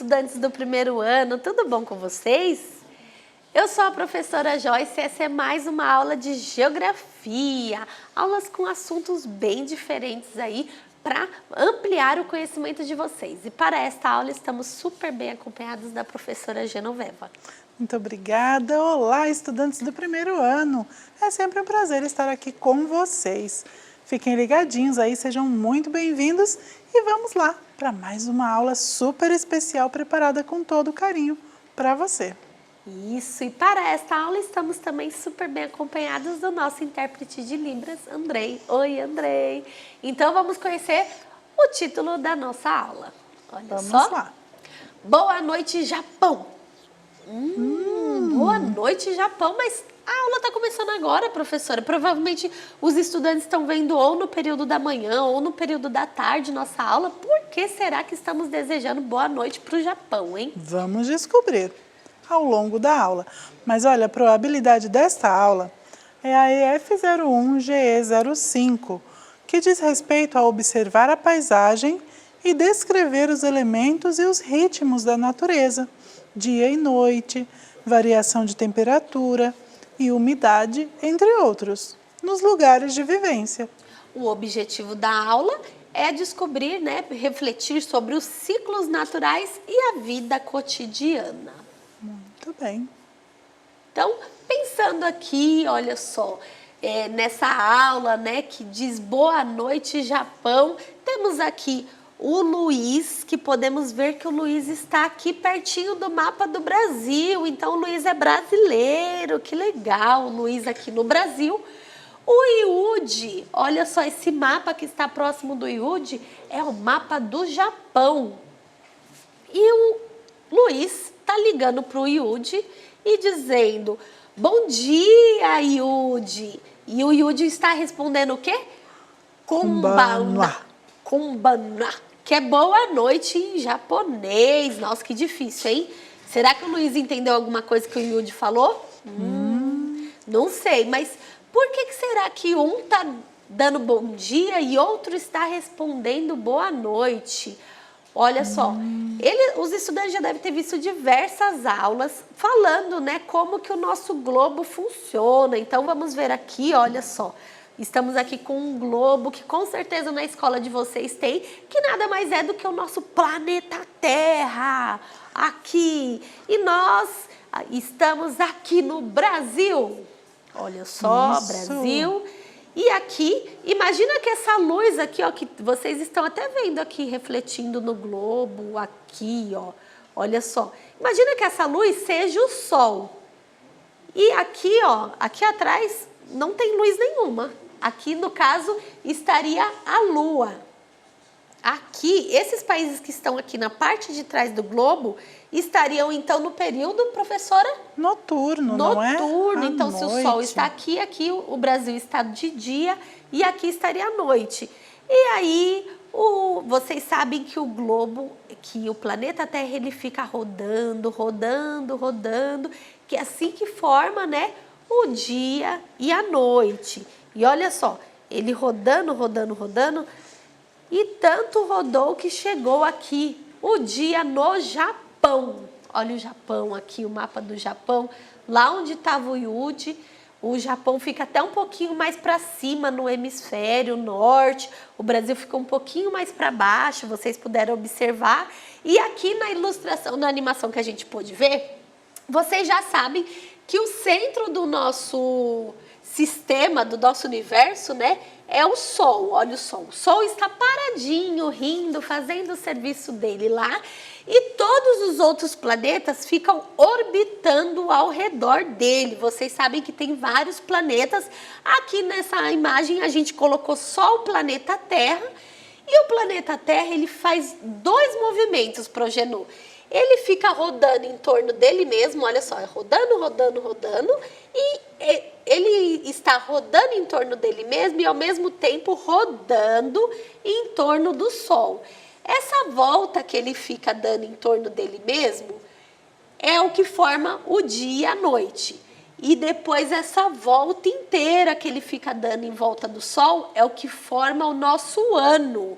estudantes do primeiro ano, tudo bom com vocês? Eu sou a professora Joyce e essa é mais uma aula de geografia, aulas com assuntos bem diferentes aí para ampliar o conhecimento de vocês. E para esta aula estamos super bem acompanhados da professora Genoveva. Muito obrigada. Olá, estudantes do primeiro ano. É sempre um prazer estar aqui com vocês. Fiquem ligadinhos aí, sejam muito bem-vindos e vamos lá para mais uma aula super especial preparada com todo carinho para você. Isso, e para esta aula estamos também super bem acompanhados do nosso intérprete de Libras, Andrei. Oi, Andrei! Então vamos conhecer o título da nossa aula. Olha vamos só. Lá. Boa noite, Japão! Boa noite, Japão, mas a aula está começando agora, professora. Provavelmente os estudantes estão vendo ou no período da manhã ou no período da tarde nossa aula. Por que será que estamos desejando boa noite para o Japão, hein? Vamos descobrir ao longo da aula. Mas olha, a probabilidade desta aula é a EF01-GE05, que diz respeito a observar a paisagem e descrever os elementos e os ritmos da natureza, dia e noite, variação de temperatura e umidade, entre outros, nos lugares de vivência. O objetivo da aula é descobrir, refletir sobre os ciclos naturais e a vida cotidiana. Muito bem. Então, pensando aqui, olha só, nessa aula, que diz boa noite, Japão, temos aqui o Luiz, que podemos ver que o Luiz está aqui pertinho do mapa do Brasil. Então, o Luiz é brasileiro, que legal, o Luiz aqui no Brasil. O Yudi, olha só, esse mapa que está próximo do Yudi é o mapa do Japão. E o Luiz está ligando para o Yudi e dizendo, bom dia, Yudi. E o Yudi está respondendo o quê? Konbanwa. Konbanwa, que é boa noite em japonês. Nossa, que difícil, hein? Será que o Luiz entendeu alguma coisa que o Yudi falou? Não sei, mas por que será que um está dando bom dia e outro está respondendo boa noite? Olha só, os estudantes já devem ter visto diversas aulas falando, como que o nosso globo funciona. Então, vamos ver aqui, olha só. Estamos aqui com um globo que com certeza na escola de vocês tem, que nada mais é do que o nosso planeta Terra, aqui. E nós estamos aqui no Brasil. Olha só, Isso. Brasil. E aqui, imagina que essa luz aqui, ó, que vocês estão até vendo aqui, refletindo no globo, aqui, ó. Olha só. Imagina que essa luz seja o Sol. E aqui, ó, aqui atrás não tem luz nenhuma. Aqui, no caso, estaria a Lua. Aqui, esses países que estão aqui na parte de trás do globo estariam, então, no período, professora? Noturno, não é? Noturno. Então, se o Sol está aqui, aqui o Brasil está de dia e aqui estaria a noite. E aí, vocês sabem que o globo, que o planeta Terra, ele fica rodando, rodando, rodando, que é assim que forma, o dia e a noite. E olha só, ele rodando, rodando, rodando, e tanto rodou que chegou aqui o dia no Japão. Olha o Japão aqui, o mapa do Japão, lá onde estava o Yudi. O Japão fica até um pouquinho mais para cima no hemisfério norte, o Brasil fica um pouquinho mais para baixo, vocês puderam observar. E aqui na ilustração, na animação que a gente pôde ver, vocês já sabem que o centro do nosso sistema, do nosso universo, é o Sol. Olha o Sol. O Sol está paradinho, rindo, fazendo o serviço dele lá. E todos os outros planetas ficam orbitando ao redor dele. Vocês sabem que tem vários planetas. Aqui nessa imagem a gente colocou só o planeta Terra. E o planeta Terra, ele faz dois movimentos, Progenu. Ele fica rodando em torno dele mesmo, olha só, rodando, rodando, rodando, e ele está rodando em torno dele mesmo e ao mesmo tempo rodando em torno do Sol. Essa volta que ele fica dando em torno dele mesmo é o que forma o dia e a noite. E depois essa volta inteira que ele fica dando em volta do Sol é o que forma o nosso ano.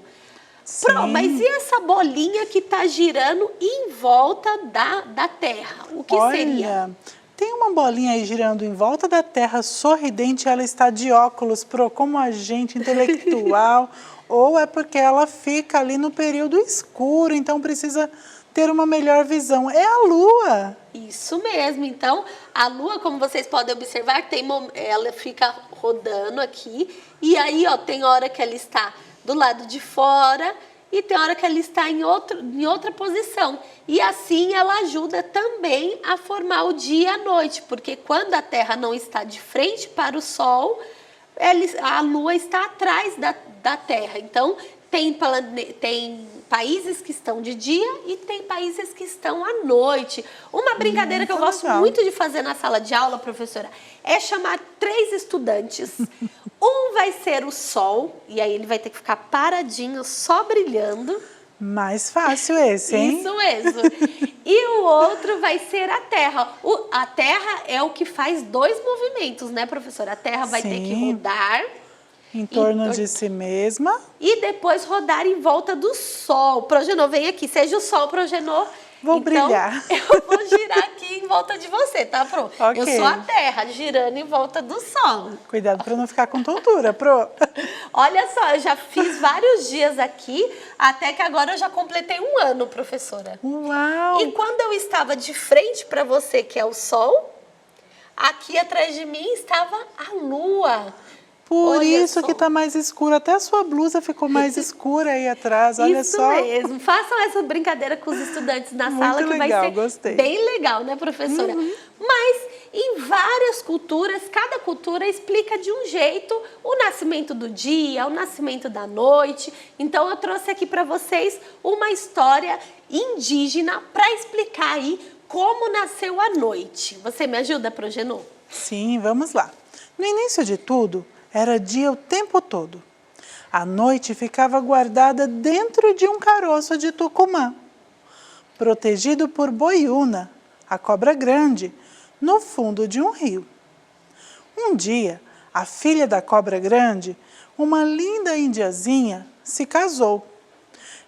Pro, mas Sim. e essa bolinha que está girando em volta da Terra? O que seria? Olha, tem uma bolinha aí girando em volta da Terra sorridente, ela está de óculos, Pro, como agente intelectual, ou é porque ela fica ali no período escuro, então precisa ter uma melhor visão. É a Lua. Isso mesmo. Então, a Lua, como vocês podem observar, ela fica rodando aqui. E aí, ó, tem hora que ela está do lado de fora e tem hora que ela está em outra posição. E assim ela ajuda também a formar o dia e a noite, porque quando a Terra não está de frente para o Sol, a Lua está atrás da Terra. Então, tem países que estão de dia e tem países que estão à noite. Uma brincadeira que eu gosto legal. muito de fazer na sala de aula, professora, é chamar 3 estudantes. Um vai ser o Sol, e aí ele vai ter que ficar paradinho, só brilhando. Mais fácil esse, hein? Isso mesmo. E o outro vai ser a Terra. A Terra é o que faz 2 movimentos, né, professora? A Terra vai ter que Sim. rodar Em torno de si mesma. e depois rodar em volta do Sol. Progenor, vem aqui. Seja o Sol, Progenor. Vou então, brilhar. Eu vou girar aqui em volta de você, tá, Pro? Ok. Eu sou a Terra, girando em volta do Sol. Cuidado para não ficar com tontura, Pro. Olha só, eu já fiz vários dias aqui, até que agora eu já completei 1 ano, professora. Uau! E quando eu estava de frente para você, que é o Sol, aqui atrás de mim estava a Lua. Por Olha isso só. que está mais escuro. Até a sua blusa ficou mais escura aí atrás. Olha Isso só. mesmo. Façam essa brincadeira com os estudantes na Muito sala, que legal, vai ser gostei. bem legal, né, professora? Mas em várias culturas, cada cultura explica de um jeito o nascimento do dia, o nascimento da noite. Então eu trouxe aqui para vocês uma história indígena para explicar aí como nasceu a noite. Você me ajuda, Progenor? Sim, vamos lá. No início de tudo, era dia o tempo todo. A noite ficava guardada dentro de um caroço de tucumã, protegido por Boiúna, a cobra grande, no fundo de um rio. Um dia, a filha da cobra grande, uma linda indiazinha, se casou.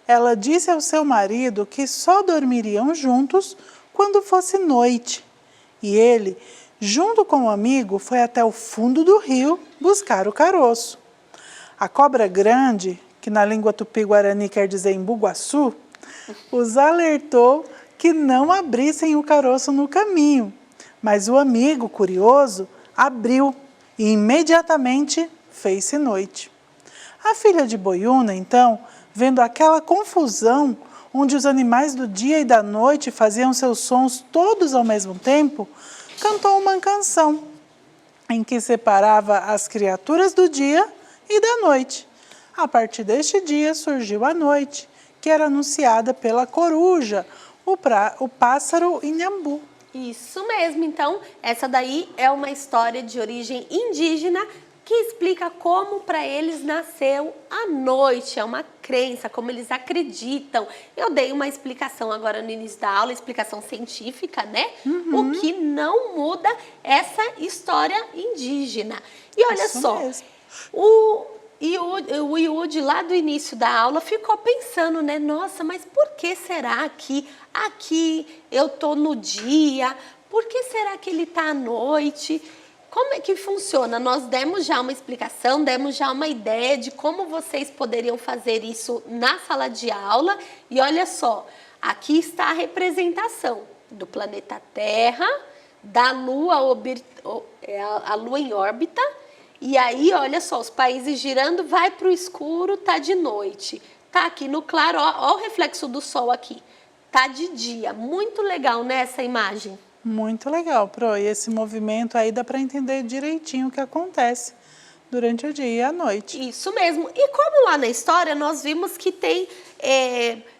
Ela disse ao seu marido que só dormiriam juntos quando fosse noite. E ele, junto com o amigo, foi até o fundo do rio buscar o caroço. A cobra grande, que na língua tupi-guarani quer dizer embuguaçu, os alertou que não abrissem o caroço no caminho. Mas o amigo, curioso, abriu e imediatamente fez-se noite. A filha de Boiúna, então, vendo aquela confusão onde os animais do dia e da noite faziam seus sons todos ao mesmo tempo, cantou uma canção em que separava as criaturas do dia e da noite. A partir deste dia surgiu a noite, que era anunciada pela coruja, o pássaro inhambu. Isso mesmo. Então, essa daí é uma história de origem indígena que explica como para eles nasceu a noite. É uma crença, como eles acreditam. Eu dei uma explicação agora no início da aula, explicação científica, né? O que não muda essa história indígena. E olha Isso só, mesmo. o Yudi, lá do início da aula, ficou pensando, né? Nossa, mas por que será que aqui eu tô no dia? Por que será que ele tá à noite? Como é que funciona? Nós demos já uma explicação, demos já uma ideia de como vocês poderiam fazer isso na sala de aula. E olha só, aqui está a representação do planeta Terra, da Lua, a Lua em órbita. E aí, olha só, os países girando, vai para o escuro, tá de noite. Tá aqui no claro, ó o reflexo do sol aqui. Tá de dia. Muito legal, né, essa imagem? Muito legal, Pro. E esse movimento aí dá para entender direitinho o que acontece durante o dia e a noite. Isso mesmo. E como lá na história nós vimos que tem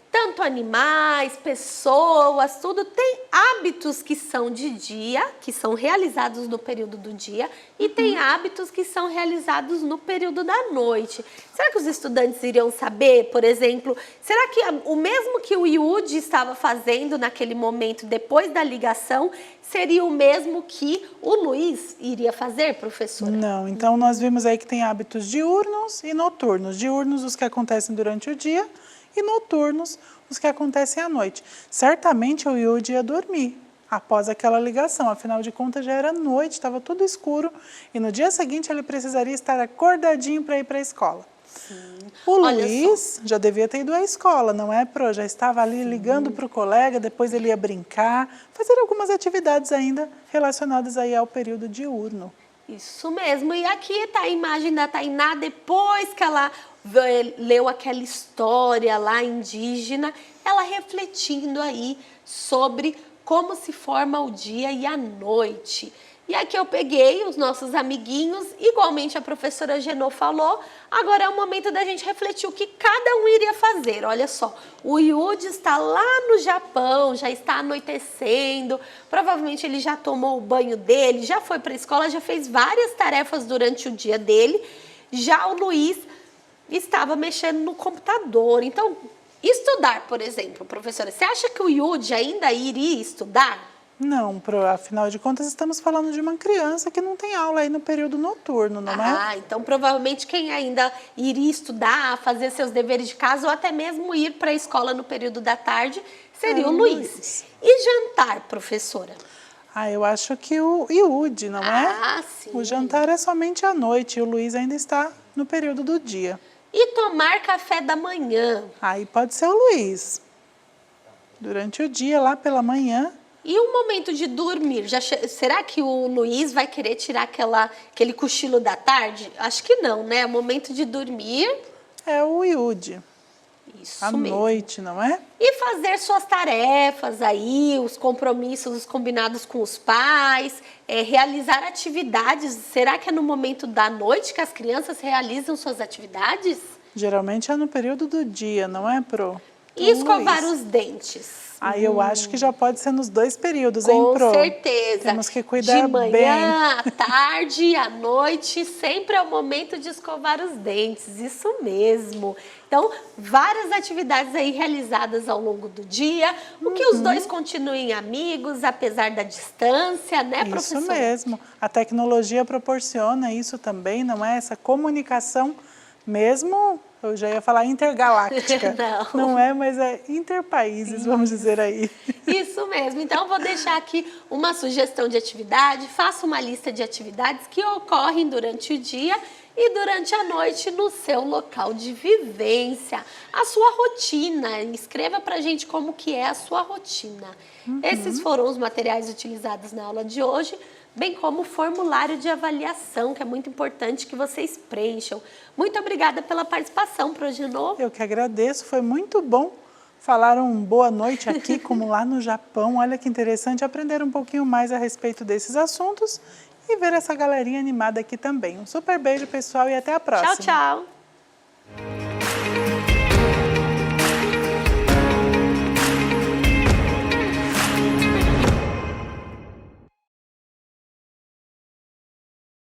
tanto animais, pessoas, tudo tem hábitos que são de dia, que são realizados no período do dia, e tem hábitos que são realizados no período da noite. Será que os estudantes iriam saber, por exemplo, será que o mesmo que o Yudi estava fazendo naquele momento depois da ligação, seria o mesmo que o Luiz iria fazer, professora? Não, então nós vimos aí que tem hábitos diurnos e noturnos. Diurnos, os que acontecem durante o dia, e noturnos, os que acontecem à noite. Certamente o Yudi ia dormir após aquela ligação, afinal de contas já era noite, estava tudo escuro, e no dia seguinte ele precisaria estar acordadinho para ir para a escola. Sim. O Luiz já devia ter ido à escola, não é, Pro? Já estava ali ligando para o colega, depois ele ia brincar, fazer algumas atividades ainda relacionadas aí ao período diurno. Isso mesmo, e aqui está a imagem da Tainá depois que ela leu aquela história lá indígena, ela refletindo aí sobre como se forma o dia e a noite. E aqui eu peguei os nossos amiguinhos, igualmente a professora Genô falou, agora é o momento da gente refletir o que cada um iria fazer. Olha só, o Yudi está lá no Japão, já está anoitecendo, provavelmente ele já tomou o banho dele, já foi para a escola, já fez várias tarefas durante o dia dele. Já o Luiz estava mexendo no computador. Então, estudar, por exemplo, professora, você acha que o Yudi ainda iria estudar? Não, afinal de contas estamos falando de uma criança que não tem aula aí no período noturno, não é? Ah, então provavelmente quem ainda iria estudar, fazer seus deveres de casa ou até mesmo ir para a escola no período da tarde seria o Luiz. E jantar, professora? Ah, eu acho que o Yudi, não é? Ah, sim. O jantar é somente à noite e o Luiz ainda está no período do dia. E tomar café da manhã? Aí pode ser o Luiz. Durante o dia, lá pela manhã. E o momento de dormir? Será que o Luiz vai querer tirar aquele cochilo da tarde? Acho que não, né? O momento de dormir... É o Yudi. Isso à mesmo. noite, não é? E fazer suas tarefas aí, os compromissos, os combinados com os pais, realizar atividades. Será que é no momento da noite que as crianças realizam suas atividades? Geralmente é no período do dia, não é, Pro? E escovar os dentes? Aí eu acho que já pode ser nos dois períodos, hein, Pro? Com certeza. Temos que cuidar de manhã, bem. à tarde, à noite, sempre é o momento de escovar os dentes, isso mesmo. Então, várias atividades aí realizadas ao longo do dia, o que os dois continuem amigos, apesar da distância, né, professora? Isso mesmo. A tecnologia proporciona isso também, não é? Essa comunicação mesmo, eu já ia falar intergaláctica. Não é, mas é interpaíses, vamos dizer aí. Isso mesmo. Então, vou deixar aqui uma sugestão de atividade. Faça uma lista de atividades que ocorrem durante o dia e durante a noite no seu local de vivência. A sua rotina. Escreva pra gente como que é a sua rotina. Esses foram os materiais utilizados na aula de hoje, bem como o formulário de avaliação, que é muito importante que vocês preencham. Muito obrigada pela participação, Progenô. Eu que agradeço, foi muito bom. Falaram boa noite aqui, como lá no Japão. Olha que interessante aprender um pouquinho mais a respeito desses assuntos e ver essa galerinha animada aqui também. Um super beijo, pessoal, e até a próxima. Tchau, tchau.